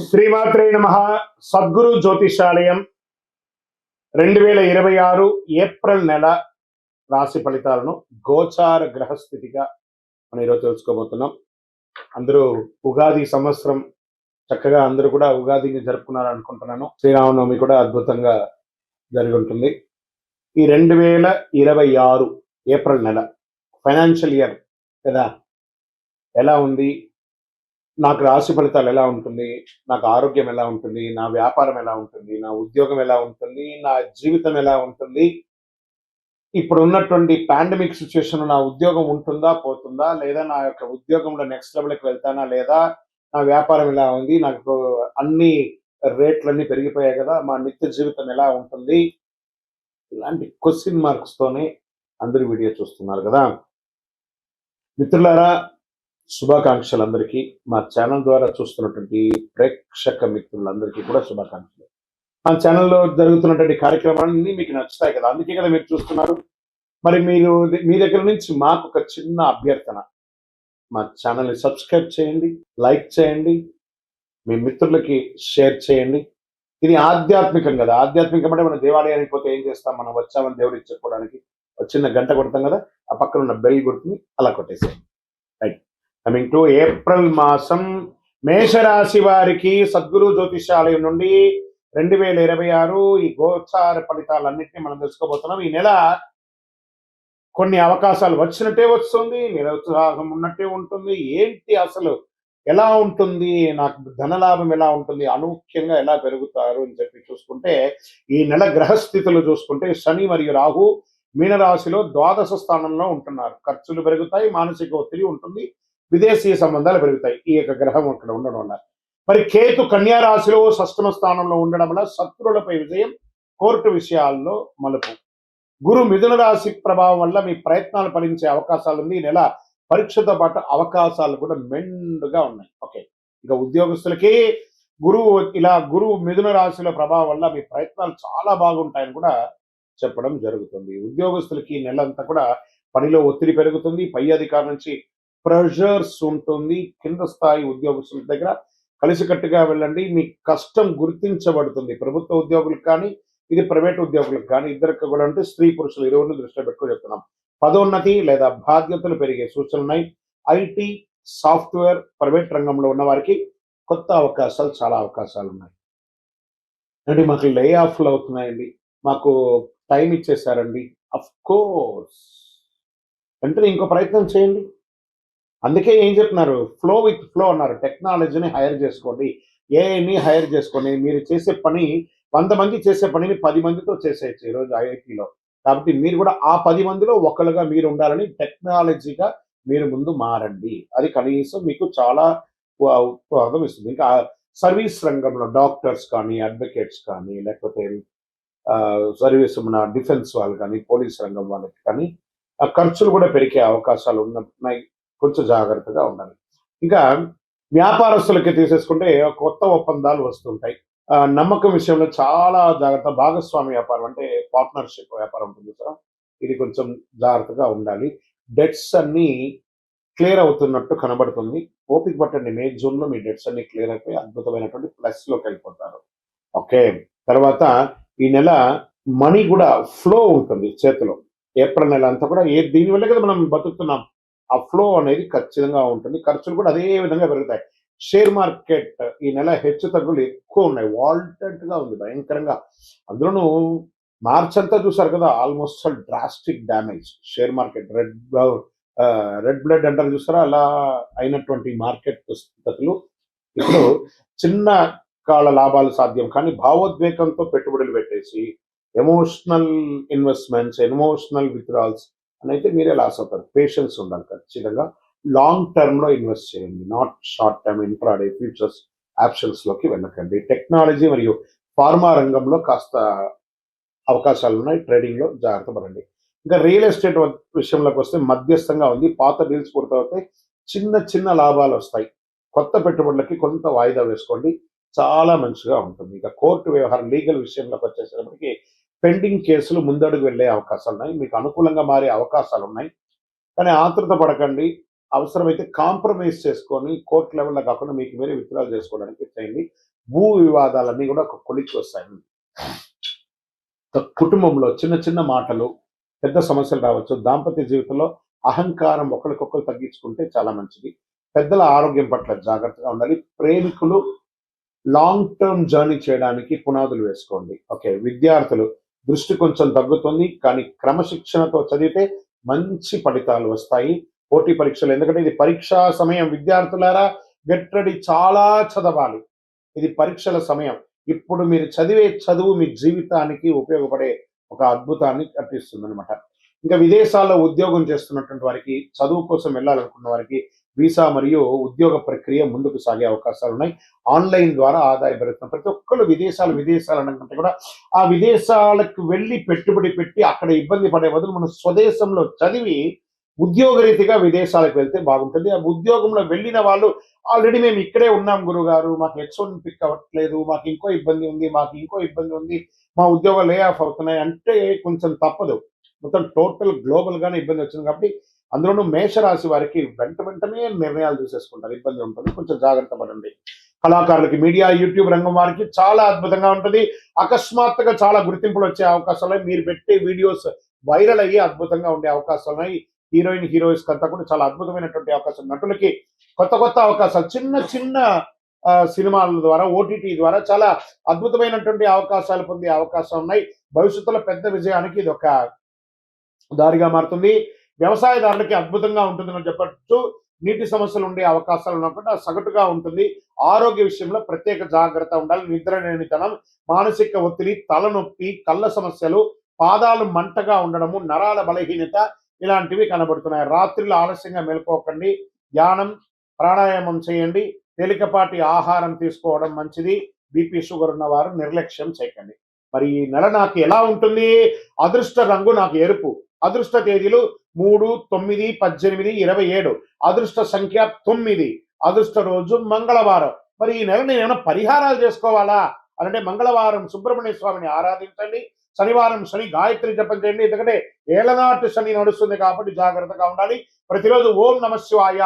శ్రీమాత్రే నమః. సద్గురు జ్యోతిషాలయం 2026 ఏప్రిల్ నెల రాశి ఫలితాలను గోచార గ్రహస్థితిగా మనం ఈరోజు తెలుసుకోబోతున్నాం. అందరూ ఉగాది సంవత్సరం చక్కగా అందరూ కూడా ఉగాదిని జరుపుకున్నారు అనుకుంటున్నాను. శ్రీరామనవమి కూడా అద్భుతంగా జరిగి ఉంటుంది. ఈ 2026 ఏప్రిల్ నెల ఫైనాన్షియల్ ఇయర్ కదా, ఎలా ఉంది, నాకు రాశి ఫలితాలు ఎలా ఉంటుంది, నాకు ఆరోగ్యం ఎలా ఉంటుంది, నా వ్యాపారం ఎలా ఉంటుంది, నా ఉద్యోగం ఎలా ఉంటుంది, నా జీవితం ఎలా ఉంటుంది, ఇప్పుడు ఉన్నటువంటి పాండమిక్ సిచ్యువేషన్ నా ఉద్యోగం ఉంటుందా పోతుందా, లేదా నా యొక్క ఉద్యోగంలో నెక్స్ట్ లెవెల్కి వెళ్తానా లేదా, నా వ్యాపారం ఎలా ఉంది, నాకు అన్ని రేట్లన్నీ పెరిగిపోయాయి కదా, మా నిత్య జీవితం ఎలా ఉంటుంది, ఇలాంటి క్వశ్చన్ మార్క్స్ తోనే అందరూ వీడియో చూస్తున్నారు కదా. మిత్రులారా, శుభాకాంక్షలు అందరికీ. మా ఛానల్ ద్వారా చూస్తున్నటువంటి ప్రేక్షక మిత్రులందరికీ కూడా శుభాకాంక్షలు. మా ఛానల్లో జరుగుతున్నటువంటి కార్యక్రమాలన్నీ మీకు నచ్చుతాయి కదా, అందుకే కదా మీరు చూస్తున్నారు. మరి మీరు మీ దగ్గర నుంచి మాకు ఒక చిన్న అభ్యర్థన, మా ఛానల్ని సబ్స్క్రైబ్ చేయండి, లైక్ చేయండి, మీ మిత్రులకి షేర్ చేయండి. ఇది ఆధ్యాత్మికం కదా. ఆధ్యాత్మికం అంటే మనం దేవాలయానికి పోతే ఏం చేస్తాం, మనం వచ్చామని దేవుడికి చెప్పుకోవడానికి ఒక చిన్న గంట కొడతాం కదా, ఆ పక్కన ఉన్న బెల్ గుర్తుని అలా కొట్టేసేయండి. రైట్. కమింగ్ టు ఏప్రిల్ మాసం మేషరాశి వారికి సద్గురు జ్యోతిషాలయం నుండి 2026 ఈ గోచార ఫలితాలన్నింటినీ మనం తెలుసుకోబోతున్నాం. ఈ నెల కొన్ని అవకాశాలు వచ్చినట్టే వస్తుంది, నిరుత్సాహం ఉన్నట్టే ఉంటుంది. ఏంటి అసలు ఎలా ఉంటుంది, నాకు ధనలాభం ఎలా ఉంటుంది, అనూఖ్యంగా ఎలా పెరుగుతారు అని చెప్పి చూసుకుంటే, ఈ నెల గ్రహస్థితులు చూసుకుంటే శని మరియు రాహు మీనరాశిలో ద్వాదశ స్థానంలో ఉంటున్నారు. ఖర్చులు పెరుగుతాయి, మానసిక ఒత్తిడి ఉంటుంది, విదేశీ సంబంధాలు పెరుగుతాయి ఈ యొక్క గ్రహం అక్కడ ఉండడం వల్ల. మరి కేతు కన్యా రాశిలో షష్టమ స్థానంలో ఉండడం వల్ల శత్రువులపై విజయం, కోర్టు విషయాల్లో మలుపు. గురు మిథున రాశి ప్రభావం వల్ల మీ ప్రయత్నాలు ఫలించే అవకాశాలు ఉంది. ఈ నెల పరీక్షతో పాటు అవకాశాలు కూడా మెండుగా ఉన్నాయి. ఓకే, ఇక ఉద్యోగస్తులకి గురువు మిథున రాశిలో ప్రభావం వల్ల మీ ప్రయత్నాలు చాలా బాగుంటాయని కూడా చెప్పడం జరుగుతుంది. ఉద్యోగస్తులకి ఈ నెలంతా కూడా పనిలో ఒత్తిడి పెరుగుతుంది, పై అధికారి నుంచి ప్రెషర్స్ ఉంటుంది. కింద స్థాయి ఉద్యోగస్తుల దగ్గర కలిసికట్టుగా వెళ్ళండి, మీ కష్టం గుర్తించబడుతుంది. ప్రభుత్వ ఉద్యోగులకు కానీ, ఇది ప్రైవేట్ ఉద్యోగులకు కానీ, ఇద్దరికి కూడా అంటే స్త్రీ పురుషులు ఇరువురిని దృష్టిలో పెట్టుకుని చెప్తున్నాం. పదోన్నతి లేదా బాధ్యతలు పెరిగే సూచనలు ఉన్నాయి. ఐటీ, సాఫ్ట్వేర్, ప్రైవేట్ రంగంలో ఉన్న వారికి కొత్త అవకాశాలు, చాలా అవకాశాలు ఉన్నాయి. అంటే మాకు లే ఆఫ్లు అవుతున్నాయండి, మాకు టైం ఇచ్చేసారండి. అఫ్ కోర్స్, వెంటనే ఇంకో ప్రయత్నం చేయండి. అందుకే ఏం చెప్తున్నారు, ఫ్లో విత్ ఫ్లో అన్నారు. టెక్నాలజీని హైర్ చేసుకోండి, ఏఐని హైర్ చేసుకోండి. మీరు చేసే పని 100 మంది చేసే పనిని 10 మందితో చేసేయచ్చు ఈరోజు ఐఐటీలో. కాబట్టి మీరు కూడా ఆ 10 మందిలో ఒకరుగా మీరు ఉండాలని టెక్నాలజీగా మీరు ముందు మారండి. అది కనీసం మీకు చాలా ఉపయోగం ఇస్తుంది. ఇంకా సర్వీస్ రంగంలో డాక్టర్స్ కానీ, అడ్వకేట్స్ కానీ, లేకపోతే సర్వీస్ మన డిఫెన్స్ వాళ్ళు కానీ, పోలీస్ రంగం వాళ్ళకి కానీ ఖర్చులు కూడా పెరిగే అవకాశాలు ఉన్నాయి. కొంచెం జాగ్రత్తగా ఉండాలి. ఇంకా వ్యాపారస్తులకి తీసేసుకుంటే కొత్త ఒప్పందాలు వస్తుంటాయి. నమ్మకం విషయంలో చాలా జాగ్రత్త. భాగస్వామి వ్యాపారం అంటే పార్ట్నర్షిప్ వ్యాపారం ఉంటుంది సార్, ఇది కొంచెం జాగ్రత్తగా ఉండాలి. డెట్స్ అన్ని క్లియర్ అవుతున్నట్టు కనబడుతుంది. ఓపిక పట్టండి, మే జూన్లో మీ డెట్స్ అన్ని క్లియర్ అయిపోయి అద్భుతమైనటువంటి ప్లస్లోకి వెళ్ళిపోతారు. ఓకే, తర్వాత ఈ నెల మనీ కూడా ఫ్లో ఉంటుంది చేతిలో. ఏప్రిల్ నెల అంతా కూడా దీనివల్ల కదా మనం బతుకుతున్నాం. ఆ ఫ్లో అనేది ఖచ్చితంగా ఉంటుంది. ఖర్చులు కూడా అదే విధంగా పెరుగుతాయి. షేర్ మార్కెట్ ఈ నెల హెచ్చు తగ్గులు ఎక్కువ ఉన్నాయి. వాల్టెంట్ గా ఉంది భయంకరంగా. అందులోనూ మార్చ్ అంతా చూసారు కదా, almost drastic damage. Share market red blood అంటారు చూసారా, అలా అయినటువంటి మార్కెట్ స్థితులు. ఇప్పుడు చిన్న కాల లాభాలు సాధ్యం, కానీ భావోద్వేగంతో పెట్టుబడులు పెట్టేసి ఎమోషనల్ ఇన్వెస్ట్మెంట్స్, ఎమోషనల్ విత్డ్రాల్స్ అని అయితే మీరే లాస్ అవుతారు. పేషెన్స్ ఉండాలి ఖచ్చితంగా. లాంగ్ టర్మ్ లో ఇన్వెస్ట్ చేయండి, not short term intraday futures options లోకి వెళ్ళకండి. టెక్నాలజీ మరియు ఫార్మా రంగంలో కాస్త అవకాశాలు ఉన్నాయి, ట్రేడింగ్ లో జాగ్రత్త పడండి. ఇంకా రియల్ ఎస్టేట్ విషయంలోకి వస్తే మధ్యస్థంగా ఉంది. పాత డీల్స్ పూర్తవుతాయి, చిన్న చిన్న లాభాలు వస్తాయి. కొత్త పెట్టుబడులకి కొంత వాయిదా వేసుకోండి, చాలా మంచిగా ఉంటుంది. ఇక కోర్టు వ్యవహారం, లీగల్ విషయంలోకి వచ్చేసరికి పెండింగ్ కేసులు ముందడుగు వెళ్లే అవకాశాలు ఉన్నాయి, మీకు అనుకూలంగా మారే అవకాశాలు ఉన్నాయి. కానీ ఆతృత పడకండి, అవసరమైతే కాంప్రమైజ్ చేసుకొని కోర్టు లెవెల్లో కాకుండా మీకు మీరే విత్డ్రాల్ చేసుకోవడానికి చేయండి. భూ వివాదాలన్నీ కూడా ఒక కొలిక్కి వస్తాయి. కుటుంబంలో చిన్న చిన్న మాటలు పెద్ద సమస్యలు రావచ్చు. దాంపత్య జీవితంలో అహంకారం ఒకరికొకరు తగ్గించుకుంటే చాలా మంచిది. పెద్దల ఆరోగ్యం పట్ల జాగ్రత్తగా ఉండాలి. ప్రేమికులు లాంగ్ టర్మ్ జర్నీ చేయడానికి పునాదులు వేసుకోండి. ఓకే, విద్యార్థులు దృష్టి కొంచెం తగ్గుతుంది, కానీ క్రమశిక్షణతో చదివితే మంచి ఫలితాలు వస్తాయి. పోటీ పరీక్షలు, ఎందుకంటే ఇది పరీక్షా సమయం. విద్యార్థులారా గెట్ రెడీ, చాలా చదవాలి. ఇది పరీక్షల సమయం. ఇప్పుడు మీరు చదివే చదువు మీ జీవితానికి ఉపయోగపడే ఒక అద్భుతాన్ని కట్టిస్తుంది అనమాట. ఇంకా విదేశాల్లో ఉద్యోగం చేస్తున్నటువంటి వారికి, చదువు కోసం వెళ్ళాలనుకున్న వారికి వీసా మరియు ఉద్యోగ ప్రక్రియ ముందుకు సాగే అవకాశాలు ఉన్నాయి. ఆన్లైన్ ద్వారా ఆదాయ పెరుగుతున్న ప్రతి ఒక్కరు విదేశాలు అనకంటే కూడా ఆ విదేశాలకు వెళ్ళి పెట్టుబడి పెట్టి అక్కడ ఇబ్బంది పడే బదులు మన స్వదేశంలో చదివి ఉద్యోగరీతిగా విదేశాలకు వెళ్తే బాగుంటుంది. ఆ ఉద్యోగంలో వెళ్ళిన వాళ్ళు ఆల్రెడీ మేము ఇక్కడే ఉన్నాం గురుగారు, మాకు H1 పిక్ అవ్వట్లేదు, మాకు ఇంకో ఇబ్బంది ఉంది, మా ఉద్యోగాలు లే ఆఫ్ అవుతున్నాయి అంటే కొంచెం తప్పదు. మొత్తం టోటల్ గ్లోబల్ గానే ఇబ్బంది వచ్చింది కాబట్టి, అందులోనూ మేషరాశి వారికి వెంటనే నిర్ణయాలు తీసేసుకుంటారు, ఇబ్బంది ఉంటుంది. కొంచెం జాగ్రత్త పడండి. కళాకారులకి, మీడియా, యూట్యూబ్ రంగం వారికి చాలా అద్భుతంగా ఉంటుంది. అకస్మాత్తుగా చాలా గుర్తింపులు వచ్చే అవకాశాలు, మీరు పెట్టే వీడియోస్ వైరల్ అయ్యి అద్భుతంగా ఉండే అవకాశాలు ఉన్నాయి. హీరోయిన్స్ అంతా కూడా చాలా అద్భుతమైనటువంటి అవకాశం. నటులకి కొత్త అవకాశాలు, చిన్న సినిమాల ద్వారా, ఓటీటీ ద్వారా చాలా అద్భుతమైనటువంటి అవకాశాలు పొందే అవకాశం ఉన్నాయి. భవిష్యత్తులో పెద్ద విజయానికి ఇది ఒక దారిగా మారుతుంది. వ్యవసాయదారులకి అద్భుతంగా ఉంటుందని చెప్పచ్చు. నీటి సమస్యలు ఉండే అవకాశాలు ఉన్నప్పుడు సగటుగా ఉంటుంది. ఆరోగ్య విషయంలో ప్రత్యేక జాగ్రత్త ఉండాలి. నిద్రలేనితనం, మానసిక ఒత్తిడి, తలనొప్పి, కళ్ళ సమస్యలు, పాదాలు మంటగా ఉండడము, నరాల బలహీనత ఇలాంటివి కనబడుతున్నాయి. రాత్రిలో ఆలస్యంగా మేల్కోకండి. ధ్యానం, ప్రాణాయామం చేయండి. తేలికపాటి ఆహారం తీసుకోవడం మంచిది. బీపీ, షుగర్ ఉన్న వారు నిర్లక్ష్యం చేయకండి. మరి ఈ నెల నాకు ఎలా ఉంటుంది? అదృష్ట రంగు నాకు ఎరుపు. అదృష్ట తేదీలు 3, 9, 18, 27. అదృష్ట సంఖ్య 9. అదృష్ట రోజు మంగళవారం. మరి ఈ నెల నేను ఏమైనా పరిహారాలు చేసుకోవాలా అంటే, మంగళవారం సుబ్రహ్మణ్య స్వామిని ఆరాధించండి. శనివారం శని గాయత్రి జపం చేయండి. ఎందుకంటే ఏళ్ళనాటి శని నడుస్తుంది కాబట్టి జాగ్రత్తగా ఉండాలి. ప్రతిరోజు ఓం నమఃశివాయ,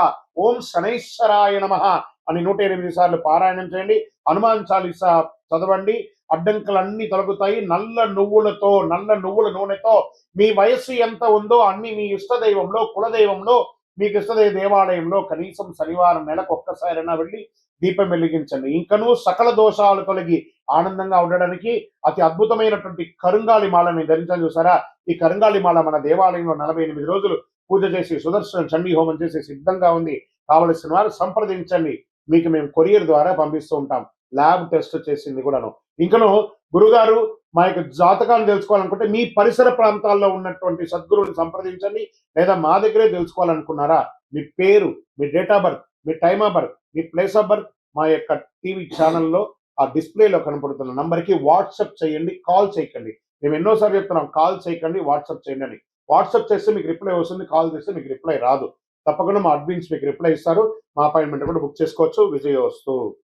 ఓం శనైశ్వరాయ నమః అని 108 సార్లు పారాయణం చేయండి. హనుమాన్ చాలీసా చదవండి. అడ్డంకులన్నీ తొలగుతాయి. నల్ల నువ్వుల నూనెతో మీ వయస్సు ఎంత ఉందో అన్ని మీ ఇష్టదైవంలో, కులదైవంలో, మీకు ఇష్టదైవ దేవాలయంలో కనీసం శనివారం నెలకు ఒక్కసారైనా వెళ్ళి దీపం వెలిగించండి. ఇంకనూ సకల దోషాలు తొలగి ఆనందంగా ఉండడానికి అతి అద్భుతమైనటువంటి కరుంగాలి మాలని ధరించాలి. చూసారా, ఈ కరుంగాలి మాల మన దేవాలయంలో 48 రోజులు పూజ చేసి సుదర్శన చండీ హోమం చేసి సిద్ధంగా ఉంది. కావలసిన వారు సంప్రదించండి. మీకు మేము కొరియర్ ద్వారా పంపిస్తూ ఉంటాం. ల్యాబ్ టెస్ట్ చేసింది కూడాను. ఇంకను గురుగారు, మా యొక్క జాతకాన్ని తెలుసుకోవాలనుకుంటే మీ పరిసర ప్రాంతాల్లో ఉన్నటువంటి సద్గురువుని సంప్రదించండి. లేదా మా దగ్గరే తెలుసుకోవాలనుకున్నారా, మీ పేరు, మీ డేట్ ఆఫ్ బర్త్, మీ టైమ్ ఆఫ్ బర్త్, మీ ప్లేస్ ఆఫ్ బర్త్ మా యొక్క టీవీ ఛానల్లో ఆ డిస్ప్లేలో కనపడుతున్న నంబర్కి వాట్సాప్ చేయండి, కాల్ చేయకండి. మేము ఎన్నోసార్లు చెప్తున్నాం, కాల్ చేయకండి, వాట్సాప్ చేయండి అని. వాట్సాప్ చేస్తే మీకు రిప్లై వస్తుంది, కాల్ చేస్తే మీకు రిప్లై రాదు. తప్పకుండా మా అడ్మిన్స్ మీకు రిప్లై ఇస్తారు. మా అపాయింట్మెంట్ కూడా బుక్ చేసుకోవచ్చు. విజయోస్తు.